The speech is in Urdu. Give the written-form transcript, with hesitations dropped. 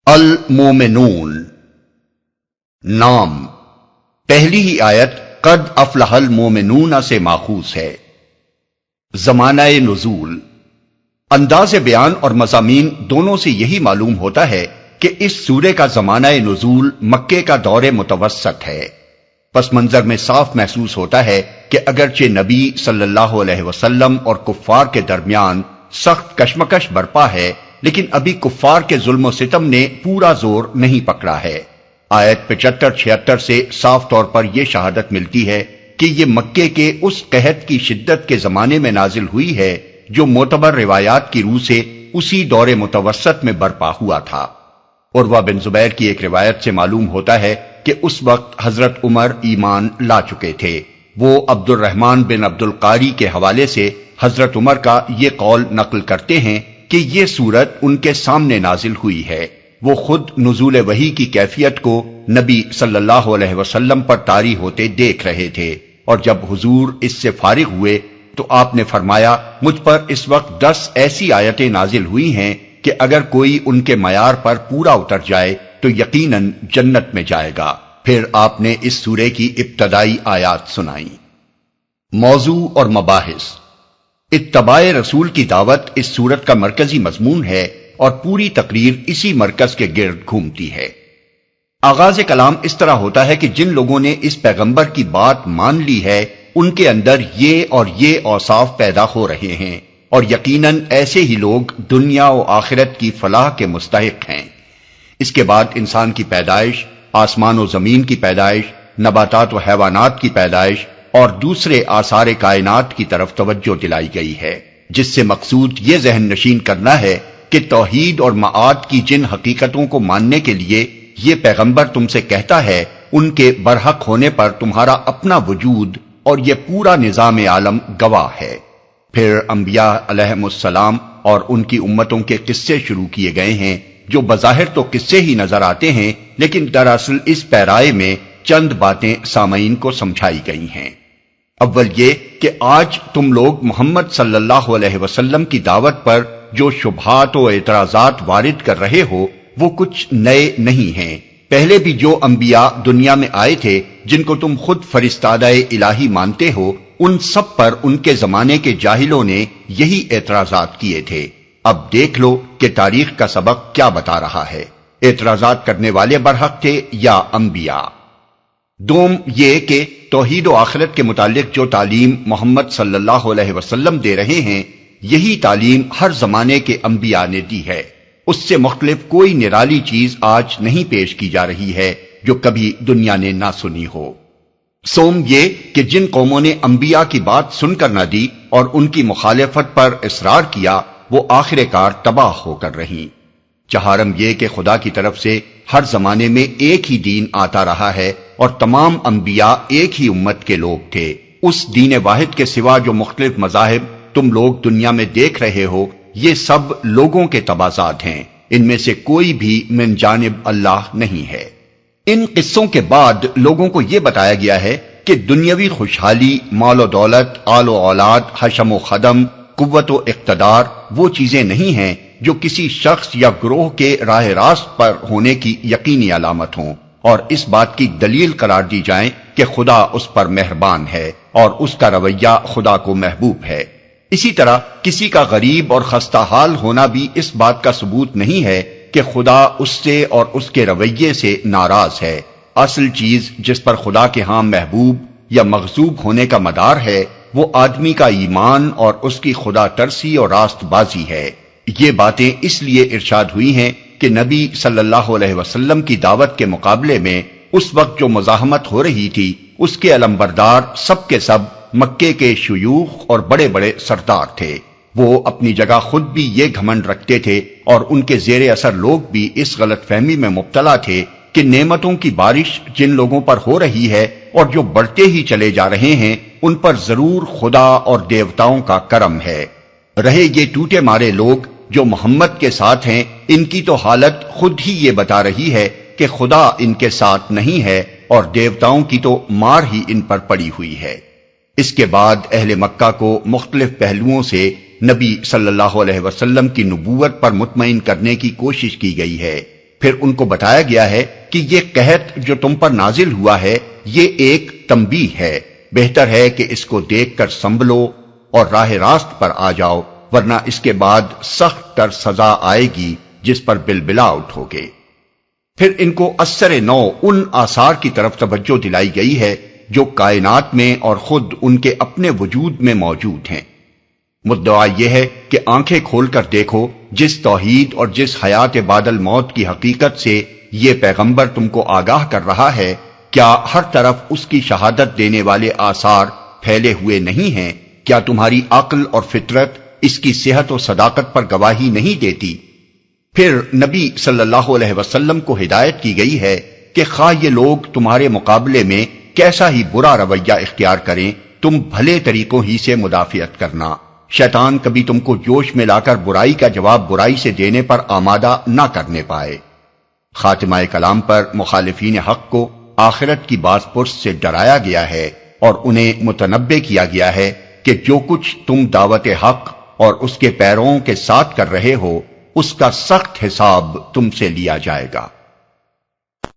المومنون نام پہلی ہی آیت قد افلح المومنون سے ماخوذ ہے۔ زمانہ نزول انداز بیان اور مضامین دونوں سے یہی معلوم ہوتا ہے کہ اس سورے کا زمانہ نزول مکے کا دور متوسط ہے۔ پس منظر میں صاف محسوس ہوتا ہے کہ اگرچہ نبی صلی اللہ علیہ وسلم اور کفار کے درمیان سخت کشمکش برپا ہے، لیکن ابھی کفار کے ظلم و ستم نے پورا زور نہیں پکڑا ہے۔ آیت 75-76 سے صاف طور پر یہ شہادت ملتی ہے کہ یہ مکے کے اس قحط کی شدت کے زمانے میں نازل ہوئی ہے جو معتبر روایات کی روح سے اسی دور متوسط میں برپا ہوا تھا۔ عروہ بن زبیر کی ایک روایت سے معلوم ہوتا ہے کہ اس وقت حضرت عمر ایمان لا چکے تھے۔ وہ عبد الرحمن بن عبد القاری کے حوالے سے حضرت عمر کا یہ قول نقل کرتے ہیں کہ یہ سورت ان کے سامنے نازل ہوئی ہے۔ وہ خود نزول وحی کی کیفیت کو نبی صلی اللہ علیہ وسلم پر طاری ہوتے دیکھ رہے تھے، اور جب حضور اس سے فارغ ہوئے تو آپ نے فرمایا مجھ پر اس وقت 10 ایسی آیتیں نازل ہوئی ہیں کہ اگر کوئی ان کے معیار پر پورا اتر جائے تو یقیناً جنت میں جائے گا۔ پھر آپ نے اس سورے کی ابتدائی آیات سنائیں۔ موضوع اور مباحث اتباع رسول کی دعوت اس سورت کا مرکزی مضمون ہے اور پوری تقریر اسی مرکز کے گرد گھومتی ہے۔ آغاز کلام اس طرح ہوتا ہے کہ جن لوگوں نے اس پیغمبر کی بات مان لی ہے ان کے اندر یہ اور یہ اوصاف پیدا ہو رہے ہیں، اور یقیناً ایسے ہی لوگ دنیا و آخرت کی فلاح کے مستحق ہیں۔ اس کے بعد انسان کی پیدائش، آسمان و زمین کی پیدائش، نباتات و حیوانات کی پیدائش اور دوسرے آثار کائنات کی طرف توجہ دلائی گئی ہے، جس سے مقصود یہ ذہن نشین کرنا ہے کہ توحید اور معاد کی جن حقیقتوں کو ماننے کے لیے یہ پیغمبر تم سے کہتا ہے ان کے برحق ہونے پر تمہارا اپنا وجود اور یہ پورا نظام عالم گواہ ہے۔ پھر انبیاء علیہم السلام اور ان کی امتوں کے قصے شروع کیے گئے ہیں جو بظاہر تو قصے ہی نظر آتے ہیں، لیکن دراصل اس پیرائے میں چند باتیں سامعین کو سمجھائی گئی ہیں۔ اول یہ کہ آج تم لوگ محمد صلی اللہ علیہ وسلم کی دعوت پر جو شبہات و اعتراضات وارد کر رہے ہو وہ کچھ نئے نہیں ہیں۔ پہلے بھی جو انبیاء دنیا میں آئے تھے جن کو تم خود فرستادہ الہی مانتے ہو، ان سب پر ان کے زمانے کے جاہلوں نے یہی اعتراضات کیے تھے۔ اب دیکھ لو کہ تاریخ کا سبق کیا بتا رہا ہے۔ اعتراضات کرنے والے برحق تھے یا انبیاء؟ دوم یہ کہ توحید و آخرت کے متعلق جو تعلیم محمد صلی اللہ علیہ وسلم دے رہے ہیں، یہی تعلیم ہر زمانے کے انبیاء نے دی ہے۔ اس سے مختلف کوئی نرالی چیز آج نہیں پیش کی جا رہی ہے جو کبھی دنیا نے نہ سنی ہو۔ سوم یہ کہ جن قوموں نے انبیاء کی بات سن کر نہ دی اور ان کی مخالفت پر اصرار کیا، وہ آخر کار تباہ ہو کر رہیں۔ چہارم یہ کہ خدا کی طرف سے ہر زمانے میں ایک ہی دین آتا رہا ہے اور تمام انبیاء ایک ہی امت کے لوگ تھے۔ اس دین واحد کے سوا جو مختلف مذاہب تم لوگ دنیا میں دیکھ رہے ہو، یہ سب لوگوں کے تبعات ہیں، ان میں سے کوئی بھی من جانب اللہ نہیں ہے۔ ان قصوں کے بعد لوگوں کو یہ بتایا گیا ہے کہ دنیاوی خوشحالی، مال و دولت، آل و اولاد، حشم و خدم، قوت و اقتدار وہ چیزیں نہیں ہیں جو کسی شخص یا گروہ کے راہ راست پر ہونے کی یقینی علامت ہوں اور اس بات کی دلیل قرار دی جائیں کہ خدا اس پر مہربان ہے اور اس کا رویہ خدا کو محبوب ہے۔ اسی طرح کسی کا غریب اور خستہ حال ہونا بھی اس بات کا ثبوت نہیں ہے کہ خدا اس سے اور اس کے رویے سے ناراض ہے۔ اصل چیز جس پر خدا کے ہاں محبوب یا مغضوب ہونے کا مدار ہے وہ آدمی کا ایمان اور اس کی خدا ترسی اور راست بازی ہے۔ یہ باتیں اس لیے ارشاد ہوئی ہیں کہ نبی صلی اللہ علیہ وسلم کی دعوت کے مقابلے میں اس وقت جو مزاحمت ہو رہی تھی اس کے علمبردار سب کے سب مکے کے شیوخ اور بڑے بڑے سردار تھے۔ وہ اپنی جگہ خود بھی یہ گھمنڈ رکھتے تھے اور ان کے زیر اثر لوگ بھی اس غلط فہمی میں مبتلا تھے کہ نعمتوں کی بارش جن لوگوں پر ہو رہی ہے اور جو بڑھتے ہی چلے جا رہے ہیں ان پر ضرور خدا اور دیوتاؤں کا کرم ہے۔ رہے یہ ٹوٹے مارے لوگ جو محمد کے ساتھ ہیں، ان کی تو حالت خود ہی یہ بتا رہی ہے کہ خدا ان کے ساتھ نہیں ہے اور دیوتاؤں کی تو مار ہی ان پر پڑی ہوئی ہے۔ اس کے بعد اہل مکہ کو مختلف پہلوؤں سے نبی صلی اللہ علیہ وسلم کی نبوت پر مطمئن کرنے کی کوشش کی گئی ہے۔ پھر ان کو بتایا گیا ہے کہ یہ قحط جو تم پر نازل ہوا ہے یہ ایک تنبیہ ہے، بہتر ہے کہ اس کو دیکھ کر سنبھلو اور راہ راست پر آ جاؤ، ورنہ اس کے بعد سخت تر سزا آئے گی جس پر بلبلا اٹھو گے۔ پھر ان کو اثر نو ان آثار کی طرف توجہ دلائی گئی ہے جو کائنات میں اور خود ان کے اپنے وجود میں موجود ہیں۔ مدعا یہ ہے کہ آنکھیں کھول کر دیکھو، جس توحید اور جس حیات بعد الموت کی حقیقت سے یہ پیغمبر تم کو آگاہ کر رہا ہے، کیا ہر طرف اس کی شہادت دینے والے آثار پھیلے ہوئے نہیں ہیں؟ کیا تمہاری عقل اور فطرت اس کی صحت و صداقت پر گواہی نہیں دیتی؟ پھر نبی صلی اللہ علیہ وسلم کو ہدایت کی گئی ہے کہ خواہ یہ لوگ تمہارے مقابلے میں کیسا ہی برا رویہ اختیار کریں، تم بھلے طریقوں ہی سے مدافعت کرنا۔ شیطان کبھی تم کو جوش میں لا کر برائی کا جواب برائی سے دینے پر آمادہ نہ کرنے پائے۔ خاتمہ کلام پر مخالفین حق کو آخرت کی باز پرس سے ڈرایا گیا ہے اور انہیں متنبہ کیا گیا ہے کہ جو کچھ تم دعوت حق اور اس کے پیرووں کے ساتھ کر رہے ہو اس کا سخت حساب تم سے لیا جائے گا۔